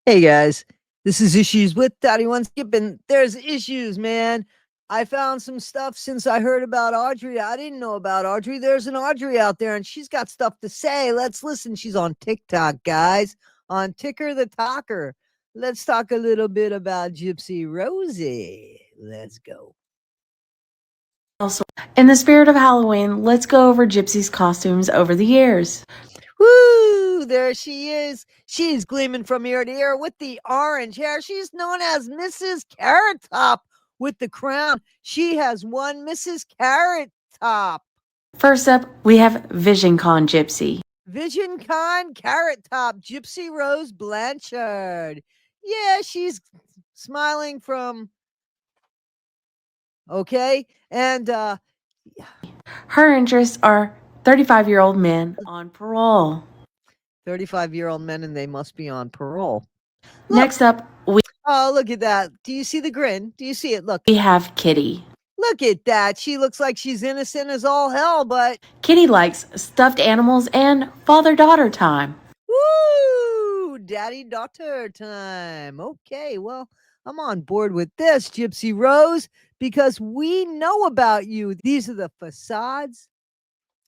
Hey guys, this is Issues with Daddy One Skipping. There's issues, man. I found some stuff since I heard about Auudrey. I didn't know about Auudrey. There's an Auudrey out there and she's got stuff to say. Let's listen. She's on TikTok, guys, on Ticker the Talker. Let's talk a little bit about Gypsy Rosie. Let's go. Also, in the spirit of Halloween, let's go over Gypsy's costumes over the years. Woo! There she is. She's gleaming from ear to ear with the orange hair. She's known as Mrs. Carrot Top with the crown. She has one Mrs. Carrot Top. First up, we have VisionCon Gypsy. VisionCon Carrot Top, Gypsy Rose Blanchard. Yeah, she's smiling from. Okay. And her interests are 35-year-old men on parole. 35-year-old men, and they must be on parole. Look. Next up, oh, look at that. Do you see the grin? Do you see it? Look. We have Kitty. Look at that. She looks like she's innocent as all hell, but Kitty likes stuffed animals and father-daughter time. Woo! Daddy-daughter time. Okay, well, I'm on board with this, Gypsy Rose, because we know about you. These are the facades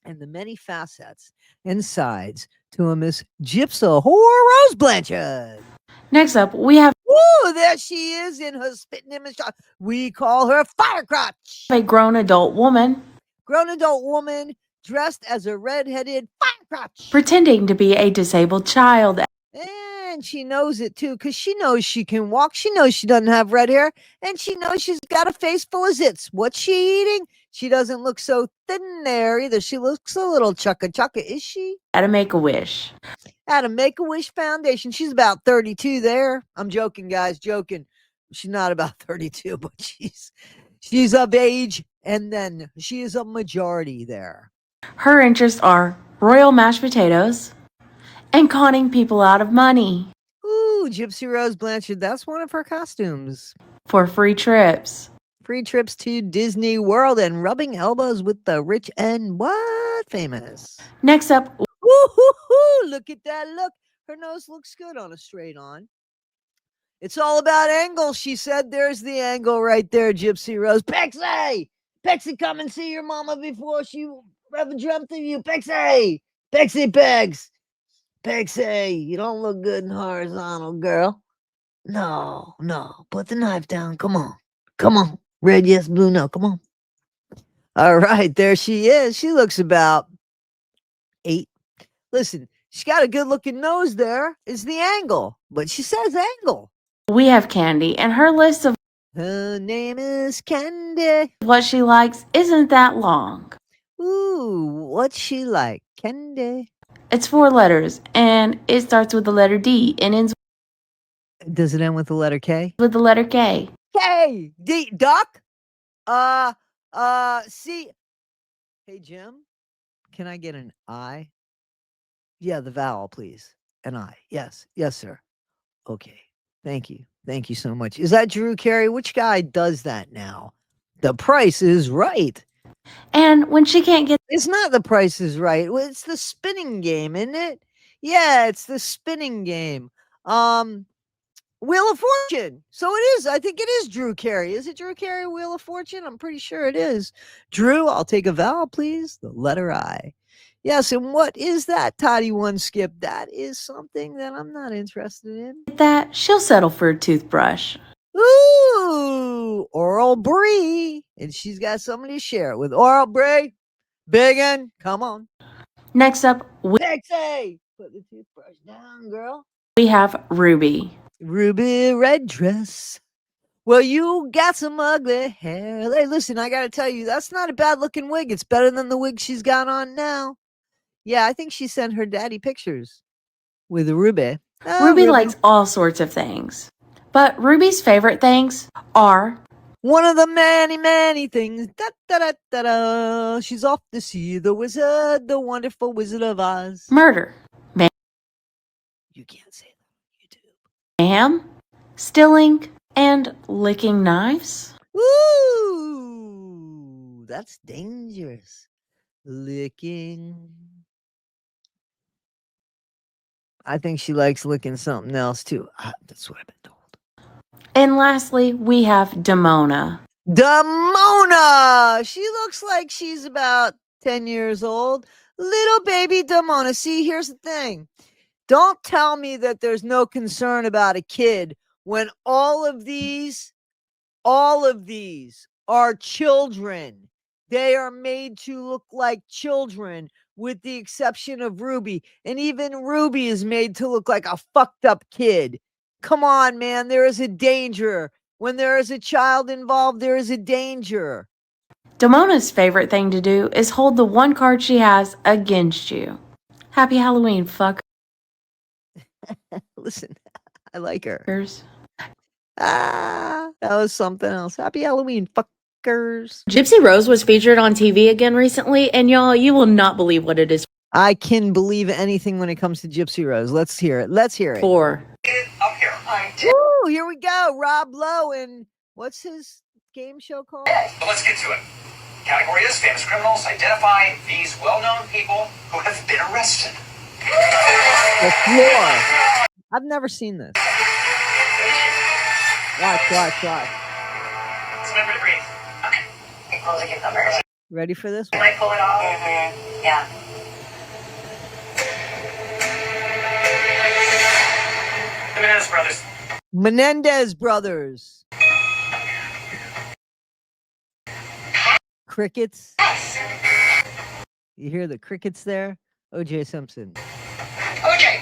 and the many facets and sides to a Miss Gypsy Rose Blanchard. Next up, we have Woo! There she is in her spitting image. We call her Firecrotch. A grown adult woman. Grown adult woman dressed as a red-headed Firecrotch. Pretending to be a disabled child. And she knows it too, because she knows she can walk. She knows she doesn't have red hair, and she knows she's got a face full of zits. What's she eating? She doesn't look so thin there either. She looks a little chukka, is she? At a Make-A-Wish. At a Make-A-Wish Foundation. She's about 32 there. I'm joking, guys, joking. She's not about 32, but she's of age, and then she is a majority there. Her interests are royal mashed potatoes and conning people out of money. Ooh, Gypsy Rose Blanchard, that's one of her costumes. For free trips. Free trips to Disney World and rubbing elbows with the rich and what famous. Next up, woo-hoo-hoo, look at that look. Her nose looks good on a straight on. It's all about angle, she said. There's the angle right there, Gypsy Rose. Pexy! Pexy, come and see your mama before she ever dreamt of you. Pexy! Pexy Pegs! Pexy, you don't look good in horizontal, girl. No. Put the knife down. Come on. Red, yes, blue, no. Come on. All right, there she is. She looks about 8. Listen, she's got a good-looking nose there. It's the angle, but she says angle. We have Candy, and her list of her name is Candy. What she likes isn't that long. Ooh, what's she like? Candy. It's 4 letters, and it starts with the letter D and ends. Does it end with the letter K? With the letter K. K. D. Duck? C. Hey, Jim, can I get an I? Yeah, the vowel, please. An I. Yes, sir. Okay. Thank you so much. Is that Drew Carey? Which guy does that now? The Price is Right. And when she can't get... It's not The Price is Right. It's the spinning game, isn't it? Yeah, it's the spinning game. Wheel of Fortune. So it is. I think it is Drew Carey. Is it Drew Carey, Wheel of Fortune? I'm pretty sure it is. Drew, I'll take a vowel, please. The letter I. Yes, and what is that, Toddy One Skip? That is something that I'm not interested in. That she'll settle for a toothbrush. Ooh, Auudrey. And she's got somebody to share it with. Auudrey, biggin', come on. Next up, Pixie, put the toothbrush down, girl. We have Ruby. Ruby red dress. Well, you got some ugly hair. Hey, listen, I got to tell you, that's not a bad looking wig. It's better than the wig she's got on now. Yeah, I think she sent her daddy pictures with Ruby. Ruby likes all sorts of things. But Ruby's favorite things are one of the many things. Da, da, da, da, da. She's off to see the wizard, the wonderful Wizard of Oz. Murder. You can't say that on YouTube. Mayhem, stealing, and licking knives. Ooh, that's dangerous. Licking. I think she likes licking something else too. That's what I've been told. And lastly, we have Damona. Damona! She looks like she's about 10 years old. Little baby Damona. See, here's the thing. Don't tell me that there's no concern about a kid when all of these are children. They are made to look like children, with the exception of Ruby. And even Ruby is made to look like a fucked up kid. Come on, man. There is a danger. When there is a child involved, there is a danger. Damona's favorite thing to do is hold the one card she has against you. Happy Halloween, fuckers. Listen, I like her. That was something else. Happy Halloween, fuckers. Gypsy Rose was featured on TV again recently, and y'all, you will not believe what it is I can believe anything when it comes to Gypsy Rose. Let's hear it. for. Up here. Woo, here we go. Rob Lowe and what's his game show called? But let's get to it. Category is famous criminals. Identify these well-known people who have been arrested. The Floor. I've never seen this. Watch. Remember to breathe. Okay. Get close and get numbers. Ready for this Can one? I pull it off? Mm-hmm. Yeah. The Menendez brothers. Crickets. You hear the crickets there? O.J. Simpson. Okay.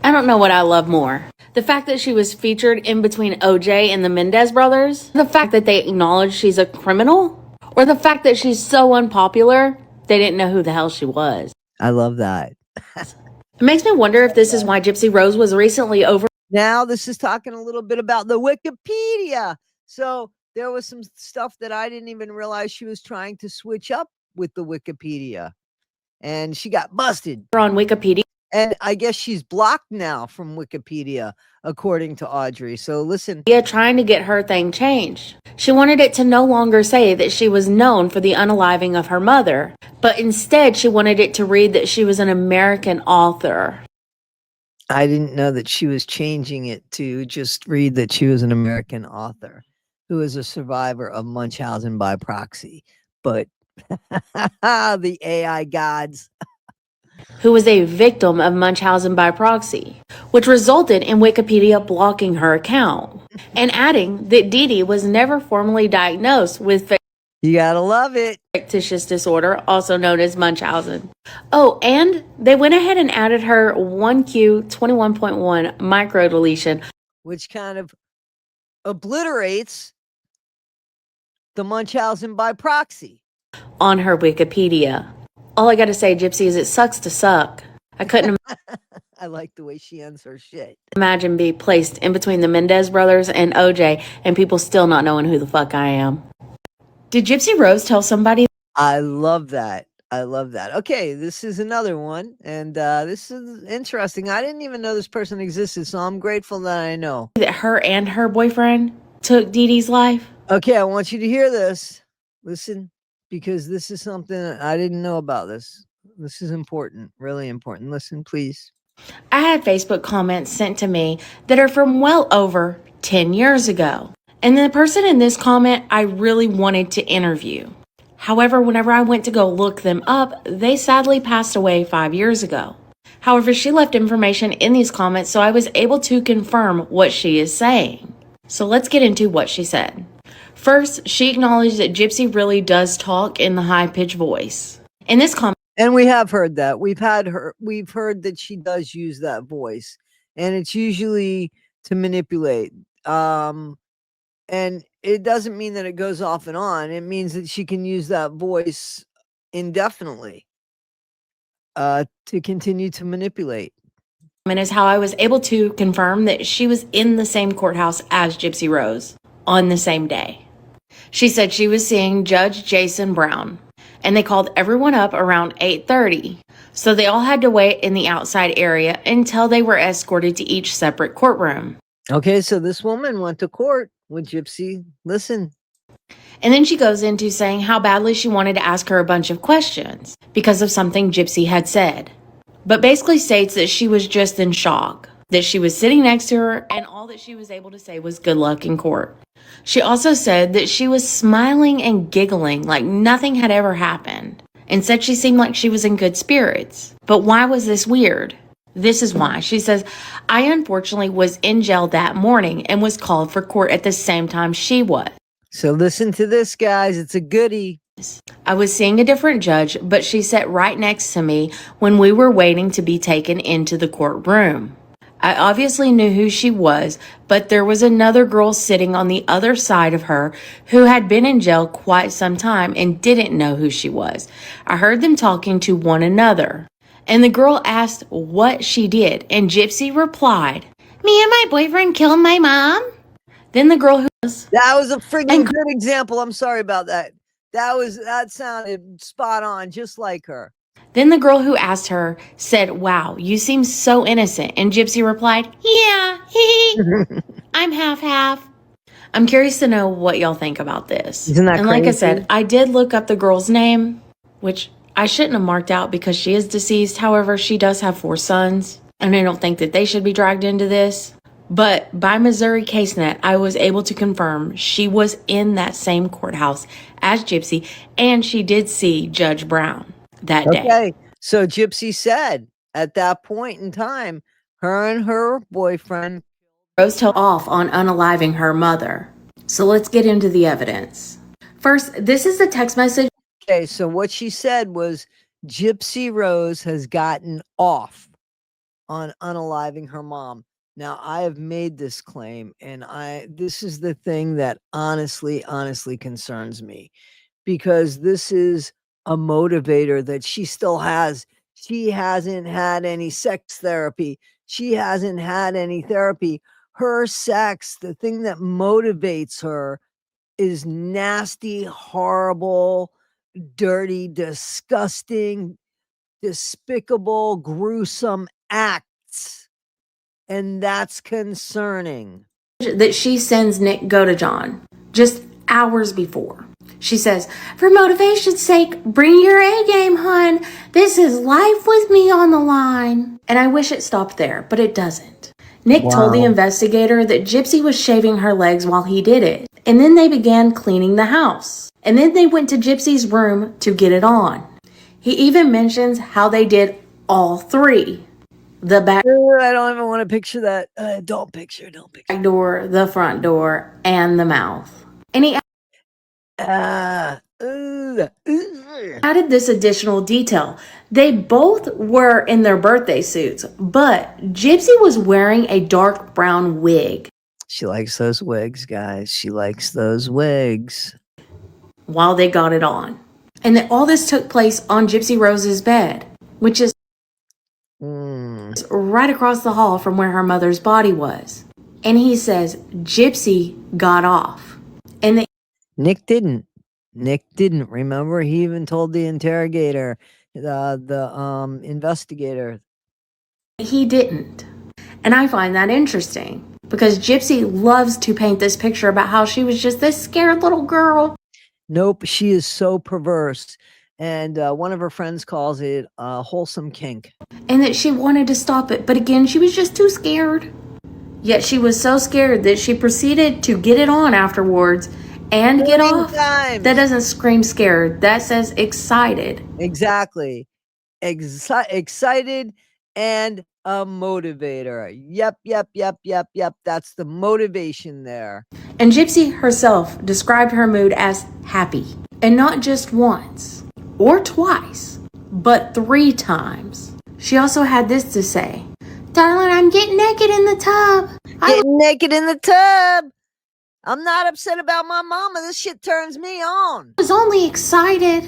I don't know what I love more. The fact that she was featured in between OJ and the Mendez brothers, the fact that they acknowledge she's a criminal, or the fact that she's so unpopular, they didn't know who the hell she was. I love that. It makes me wonder if this is why Gypsy Rose was recently over. Now, this is talking a little bit about the Wikipedia. So there was some stuff that I didn't even realize she was trying to switch up with the Wikipedia. And she got busted. On Wikipedia. And I guess she's blocked now from Wikipedia, according to Auudrey. So listen. Trying to get her thing changed. She wanted it to no longer say that she was known for the unaliving of her mother, but instead she wanted it to read that she was an American author. I didn't know that she was changing it to just read that she was an American author who is a survivor of Munchausen by proxy. But the AI gods. Who was a victim of Munchausen by proxy, which resulted in Wikipedia blocking her account and adding that Dee Dee was never formally diagnosed with You gotta love it. fictitious disorder, also known as Munchausen. Oh, and they went ahead and added her 1Q21.1 microdeletion, which kind of obliterates the Munchausen by proxy on her Wikipedia. All I gotta say, Gypsy, is it sucks to suck. I couldn't I like the way she ends her shit. imagine being placed in between the Mendez brothers and OJ and people still not knowing who the fuck I am. Did Gypsy Rose tell somebody? I love that. Okay, this is another one. And this is interesting. I didn't even know this person existed, so I'm grateful that I know. That her and her boyfriend took Dee Dee's life? Okay, I want you to hear this. Listen. Because this is something I didn't know about this. This is important, really important. Listen, please. I had Facebook comments sent to me that are from well over 10 years ago. And the person in this comment I really wanted to interview. However, whenever I went to go look them up, they sadly passed away 5 years ago. However, she left information in these comments, so I was able to confirm what she is saying. So let's get into what she said. First, she acknowledged that Gypsy really does talk in the high-pitched voice. In this comment, and we have heard that. We've heard that she does use that voice, and it's usually to manipulate. And it doesn't mean that it goes off and on. It means that she can use that voice indefinitely to continue to manipulate. And is how I was able to confirm that she was in the same courthouse as Gypsy Rose on the same day. She said she was seeing Judge Jason Brown, and they called everyone up around 8:30. So they all had to wait in the outside area until they were escorted to each separate courtroom. Okay, so this woman went to court with Gypsy. Listen. And then she goes into saying how badly she wanted to ask her a bunch of questions because of something Gypsy had said. but basically states that she was just in shock, that she was sitting next to her, and all that she was able to say was good luck in court. She also said that she was smiling and giggling like nothing had ever happened, and said she seemed like she was in good spirits. But why was this weird? This is why. She says, I unfortunately was in jail that morning and was called for court at the same time she was. So listen to this, guys. It's a goodie. I was seeing a different judge, but she sat right next to me when we were waiting to be taken into the courtroom. I obviously knew who she was, but there was another girl sitting on the other side of her who had been in jail quite some time and didn't know who she was. I heard them talking to one another, and the girl asked what she did, and Gypsy replied, "Me and my boyfriend killed my mom." Then the girl who That was a friggin' good example. I'm sorry about that. That sounded spot on, just like her. Then the girl who asked her said, "Wow, you seem so innocent." And Gypsy replied, "Yeah, I'm half-half." I'm curious to know what y'all think about this. Isn't that And like I crazy? said, I did look up the girl's name, which I shouldn't have marked out because she is deceased. However, she does have 4 sons, and I don't think that they should be dragged into this. But by Missouri CaseNet, I was able to confirm she was in that same courthouse as Gypsy, and she did see Judge Brown that day. Okay, so Gypsy said at that point in time, her and her boyfriend Rose held off on unaliving her mother. So let's get into the evidence. First, this is a text message. Okay, so what she said was Gypsy Rose has gotten off on unaliving her mom. Now, I have made this claim, and this is the thing that honestly concerns me, because this is a motivator that she still has. She hasn't had any sex therapy. She hasn't had any therapy. Her sex, the thing that motivates her, is nasty, horrible, dirty, disgusting, despicable, gruesome acts. And that's concerning. That she sends Nick Godejohn just hours before. She says, "For motivation's sake, bring your A game, hun. This is life with me on the line." And I wish it stopped there, but it doesn't. Nick told the investigator that Gypsy was shaving her legs while he did it. And then they began cleaning the house. And then they went to Gypsy's room to get it on. He even mentions how they did all 3. The back I don't even want to picture that. Don't picture. door, the front door, and the mouth. And he added this additional detail. They both were in their birthday suits, but Gypsy was wearing a dark brown wig. She likes those wigs, guys. She likes those wigs. While they got it on. And that all this took place on Gypsy Rose's bed, which is right across the hall from where her mother's body was. And he says Gypsy got off. And Nick didn't. Remember, he even told the interrogator, the investigator. He didn't. And I find that interesting because Gypsy loves to paint this picture about how she was just this scared little girl. Nope, she is so perverse. And one of her friends calls it a wholesome kink. And that she wanted to stop it, but again, she was just too scared. Yet she was so scared that she proceeded to get it on afterwards and get off. Times. That doesn't scream scared. That says excited. Exactly. Excited and a motivator. Yep. That's the motivation there. And Gypsy herself described her mood as happy. And not just once or twice, but 3 times. She also had this to say, "Darling, I'm getting naked in the tub. Getting naked in the tub. I'm not upset about my mama. This shit turns me on. I was only excited."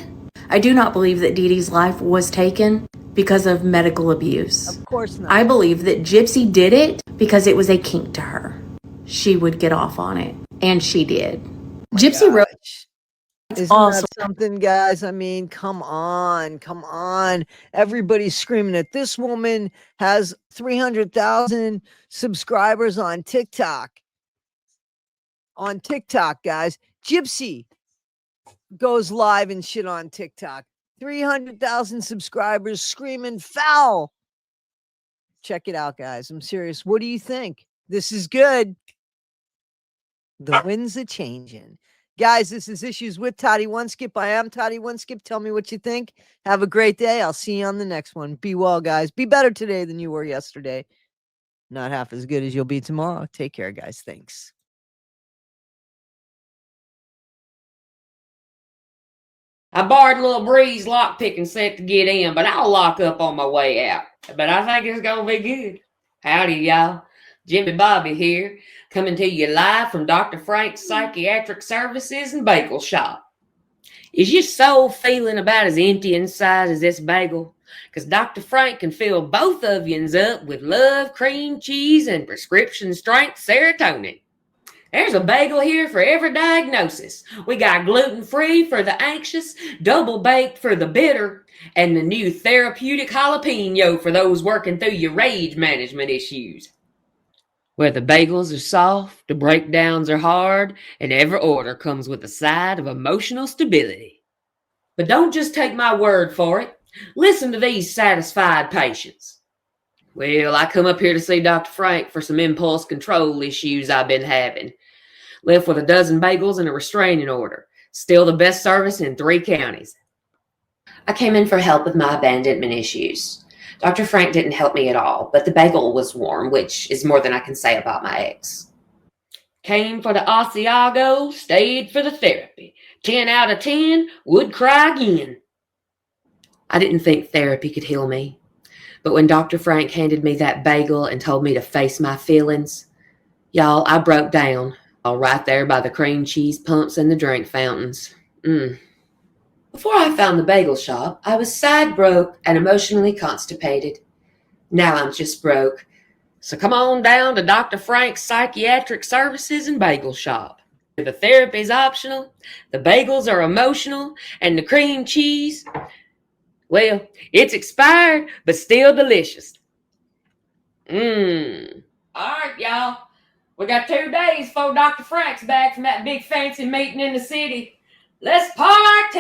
I do not believe that Dee Dee's life was taken because of medical abuse. Of course not. I believe that Gypsy did it because it was a kink to her. She would get off on it, and she did. Gypsy wrote. Isn't that something, guys? I mean, come on. Everybody's screaming it. This woman has 300,000 subscribers on TikTok. Guys. Gypsy goes live and shit on TikTok. 300,000 subscribers screaming foul Check it out, guys. I'm serious. What do you think? This is good. The winds are changing. Guys, this is Issues with Toddy One Skip. I am Toddy One Skip. Tell me what you think. Have a great day. I'll see you on the next one. Be well, guys. Be better today than you were yesterday. Not half as good as you'll be tomorrow. Take care, guys. Thanks. I borrowed a little Breeze lockpicking set to get in, but I'll lock up on my way out. But I think it's going to be good. Howdy, y'all. Jimmy Bobby here, coming to you live from Dr. Frank's Psychiatric Services and Bagel Shop. Is your soul feeling about as empty inside as this bagel? Because Dr. Frank can fill both of yous up with love, cream cheese, and prescription strength serotonin. There's a bagel here for every diagnosis. We got gluten-free for the anxious, double-baked for the bitter, and the new therapeutic jalapeno for those working through your rage management issues. Where the bagels are soft, the breakdowns are hard, and every order comes with a side of emotional stability. But don't just take my word for it. Listen to these satisfied patients. Well, I come up here to see Dr. Frank for some impulse control issues I've been having. Left with a dozen bagels and a restraining order. Still the best service in 3 counties. I came in for help with my abandonment issues. Dr. Frank didn't help me at all, but the bagel was warm, which is more than I can say about my ex. Came for the Asiago, stayed for the therapy. 10 out of 10, would cry again. I didn't think therapy could heal me. But when Dr. Frank handed me that bagel and told me to face my feelings, y'all, I broke down. All right there by the cream cheese pumps and the drink fountains. Before I found the bagel shop, I was sad broke and emotionally constipated. Now I'm just broke. So come on down to Dr. Frank's Psychiatric Services and Bagel Shop. The therapy's optional, the bagels are emotional, and the cream cheese, well, it's expired, but still delicious. All right, y'all. We got 2 days before Dr. Frank's back from that big fancy meeting in the city. Let's party!